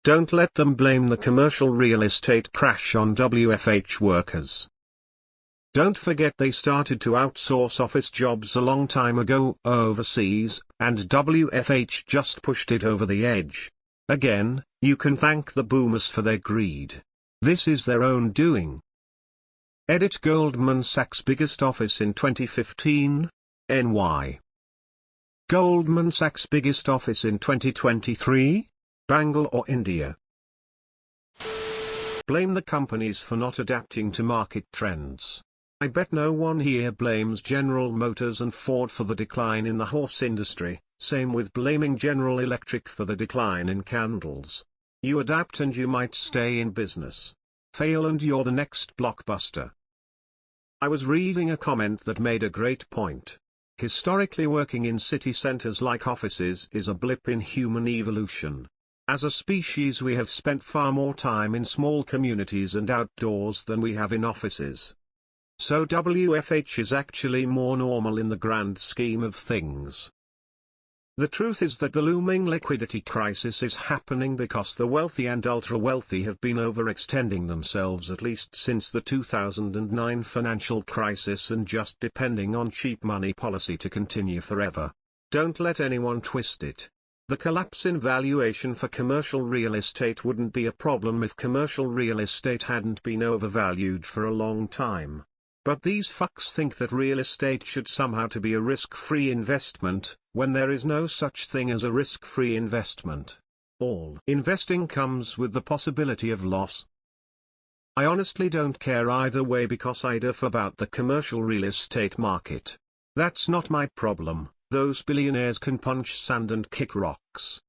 Don't let them blame the commercial real estate crash on WFH workers. Don't forget they started to outsource office jobs a long time ago overseas, and WFH just pushed it over the edge. Again, you can thank the boomers for their greed. This is their own doing. Edit Goldman Sachs' biggest office in 2015? NY. Goldman Sachs' biggest office in 2023? Bangalore, India. Blame the companies for not adapting to market trends. I bet no one here blames General Motors and Ford for the decline in the horse industry, same with blaming General Electric for the decline in candles. You adapt and you might stay in business. Fail and you're the next blockbuster. I was reading a comment that made a great point. Historically, working in city centers like offices is a blip in human evolution. As a species, we have spent far more time in small communities and outdoors than we have in offices. So WFH is actually more normal in the grand scheme of things. The truth is that the looming liquidity crisis is happening because the wealthy and ultra-wealthy have been overextending themselves at least since the 2009 financial crisis and just depending on cheap money policy to continue forever. Don't let anyone twist it. The collapse in valuation for commercial real estate wouldn't be a problem if commercial real estate hadn't been overvalued for a long time. But these fucks think that real estate should somehow to be a risk-free investment, when there is no such thing as a risk-free investment. All investing comes with the possibility of loss. I honestly don't care either way because I duff about the commercial real estate market. That's not my problem, those billionaires can punch sand and kick rocks.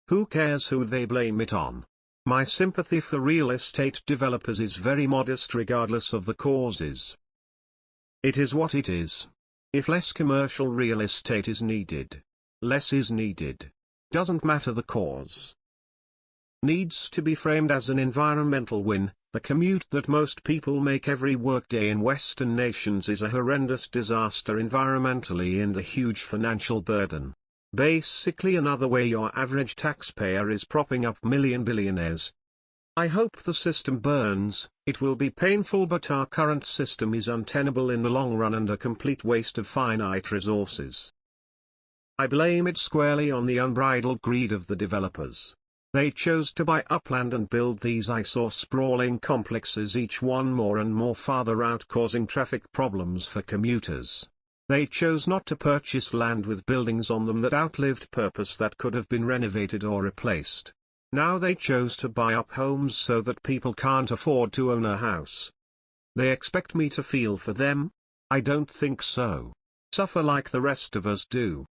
Who cares who they blame it on? My sympathy for real estate developers is very modest regardless of the causes. It is what it is. If less commercial real estate is needed, less is needed. Doesn't matter the cause. Needs to be framed as an environmental win. The commute that most people make every workday in Western nations is a horrendous disaster environmentally and a huge financial burden. Basically another way your average taxpayer is propping up billionaires. I hope the system burns. It will be painful, but our current system is untenable in the long run and a complete waste of finite resources. I blame it squarely on the unbridled greed of the developers. They chose to buy up land and build these eyesore sprawling complexes, each one more and more farther out, causing traffic problems for commuters. They chose not to purchase land with buildings on them that outlived purpose that could have been renovated or replaced. Now they chose to buy up homes so that people can't afford to own a house. They expect me to feel for them? I don't think so. Suffer like the rest of us do.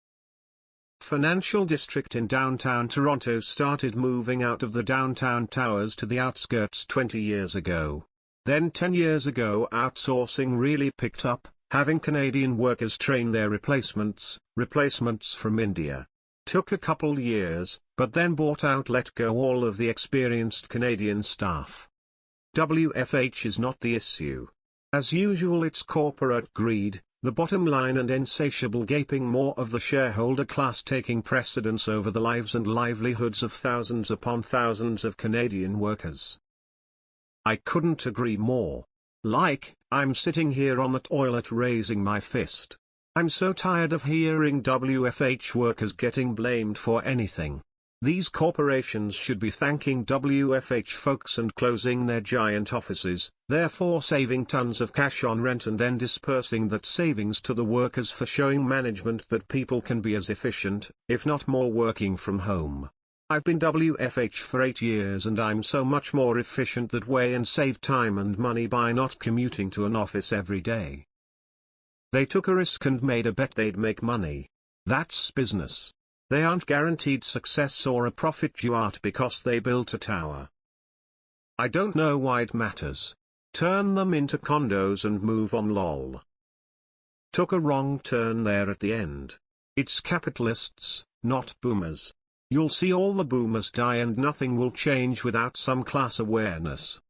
Financial district in downtown Toronto started moving out of the downtown towers to the outskirts 20 years ago. Then 10 years ago outsourcing really picked up, having Canadian workers train their replacements from India. Took a couple years, but then bought out, let go all of the experienced Canadian staff. WFH is not the issue. As usual, it's corporate greed, the bottom line, and insatiable gaping maw of the shareholder class taking precedence over the lives and livelihoods of thousands upon thousands of Canadian workers. I couldn't agree more. I'm sitting here on the toilet raising my fist. I'm so tired of hearing WFH workers getting blamed for anything. These corporations should be thanking WFH folks and closing their giant offices, therefore saving tons of cash on rent and then dispersing that savings to the workers for showing management that people can be as efficient, if not more, working from home. I've been WFH for 8 years and I'm so much more efficient that way and save time and money by not commuting to an office every day. They took a risk and made a bet they'd make money. That's business. They aren't guaranteed success or a profit duat because they built a tower. I don't know why it matters. Turn them into condos and move on, lol. Took a wrong turn there at the end. It's capitalists, not boomers. You'll see all the boomers die and nothing will change without some class awareness.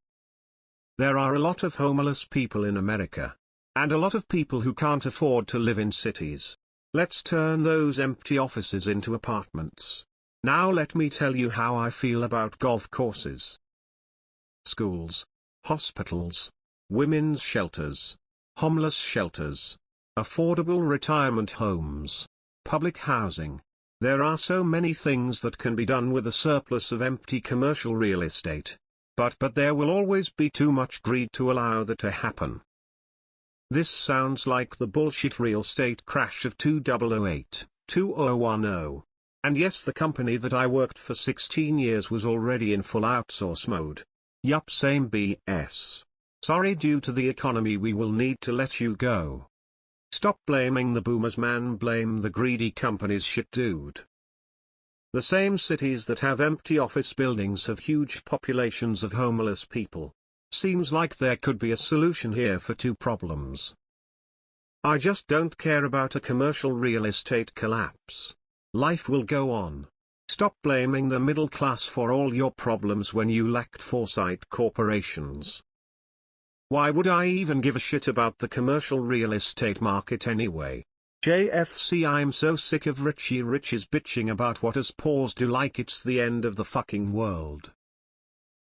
There are a lot of homeless people in America. And a lot of people who can't afford to live in cities. Let's turn those empty offices into apartments. Now let me tell you how I feel about golf courses, schools, hospitals, women's shelters, homeless shelters, affordable retirement homes, public housing. There are so many things that can be done with a surplus of empty commercial real estate. But there will always be too much greed to allow that to happen. This sounds like the bullshit real estate crash of 2008-2010. And yes, the company that I worked for 16 years was already in full outsource mode. Yup, same BS. Sorry, due to the economy we will need to let you go. Stop blaming the boomers, man, blame the greedy companies, shit dude. The same cities that have empty office buildings have huge populations of homeless people. Seems like there could be a solution here for two problems. I just don't care about a commercial real estate collapse. Life will go on. Stop blaming the middle class for all your problems when you lacked foresight, corporations. Why would I even give a shit about the commercial real estate market anyway? JFC, I'm so sick of Richie Riches bitching about what us poors do like it's the end of the fucking world.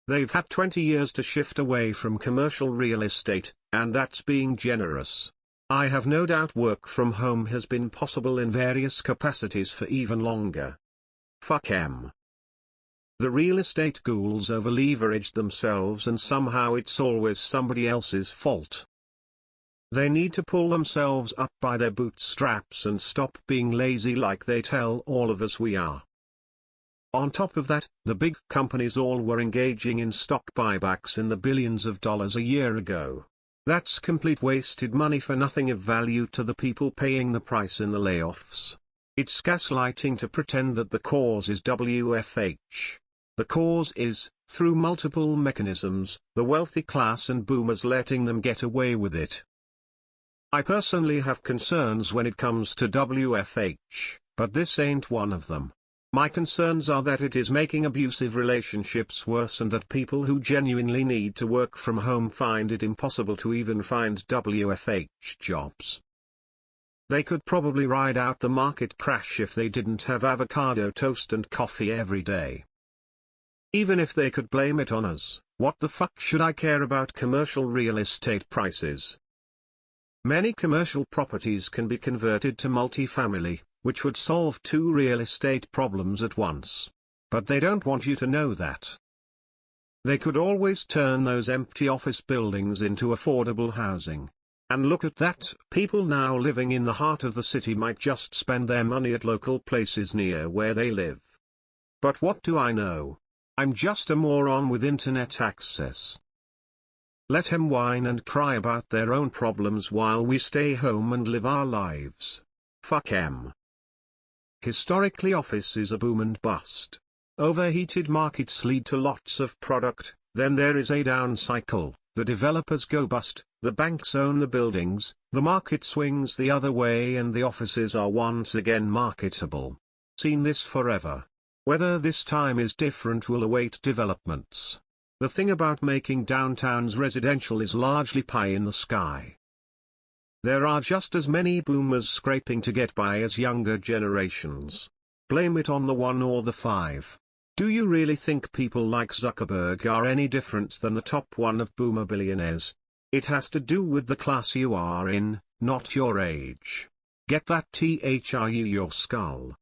They've had 20 years to shift away from commercial real estate, and that's being generous. I have no doubt work from home has been possible in various capacities for even longer. Fuck 'em. The real estate ghouls over-leveraged themselves and somehow it's always somebody else's fault. They need to pull themselves up by their bootstraps and stop being lazy like they tell all of us we are. On top of that, the big companies all were engaging in stock buybacks in the billions of dollars a year ago. That's complete wasted money for nothing of value to the people paying the price in the layoffs. It's gaslighting to pretend that the cause is WFH. The cause is, through multiple mechanisms, the wealthy class and boomers letting them get away with it. I personally have concerns when it comes to WFH, but this ain't one of them. My concerns are that it is making abusive relationships worse and that people who genuinely need to work from home find it impossible to even find WFH jobs. They could probably ride out the market crash if they didn't have avocado toast and coffee every day. Even if they could blame it on us, what the fuck should I care about commercial real estate prices? Many commercial properties can be converted to multifamily, which would solve two real estate problems at once. But they don't want you to know that. They could always turn those empty office buildings into affordable housing. And look at that, people now living in the heart of the city might just spend their money at local places near where they live. But what do I know? I'm just a moron with internet access. Let them whine and cry about their own problems while we stay home and live our lives. Fuck 'em. Historically, office is a boom and bust. Overheated markets lead to lots of product, then there is a down cycle, the developers go bust, the banks own the buildings, the market swings the other way and the offices are once again marketable. Seen this forever. Whether this time is different will await developments. The thing about making downtowns residential is largely pie in the sky. There are just as many boomers scraping to get by as younger generations. Blame it on the 1 or the 5. Do you really think people like Zuckerberg are any different than the top 1 of boomer billionaires? It has to do with the class you are in, not your age. Get that through your skull.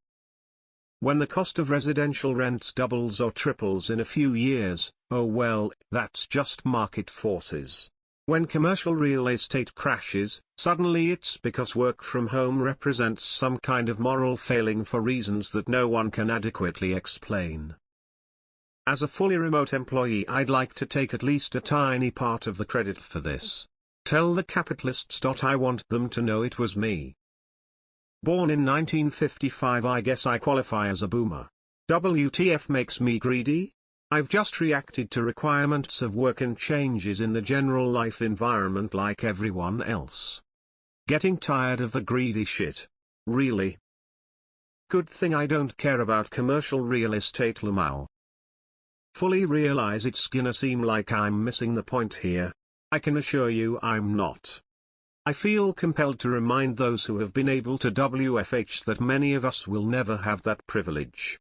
When the cost of residential rents doubles or triples in a few years, oh well, that's just market forces. When commercial real estate crashes, suddenly it's because work from home represents some kind of moral failing for reasons that no one can adequately explain. As a fully remote employee, I'd like to take at least a tiny part of the credit for this. Tell the capitalists. I want them to know it was me. Born in 1955, I guess I qualify as a boomer. WTF makes me greedy? I've just reacted to requirements of work and changes in the general life environment like everyone else. Getting tired of the greedy shit. Really? Good thing I don't care about commercial real estate Lamau. Fully realize it's gonna seem like I'm missing the point here. I can assure you I'm not. I feel compelled to remind those who have been able to WFH that many of us will never have that privilege.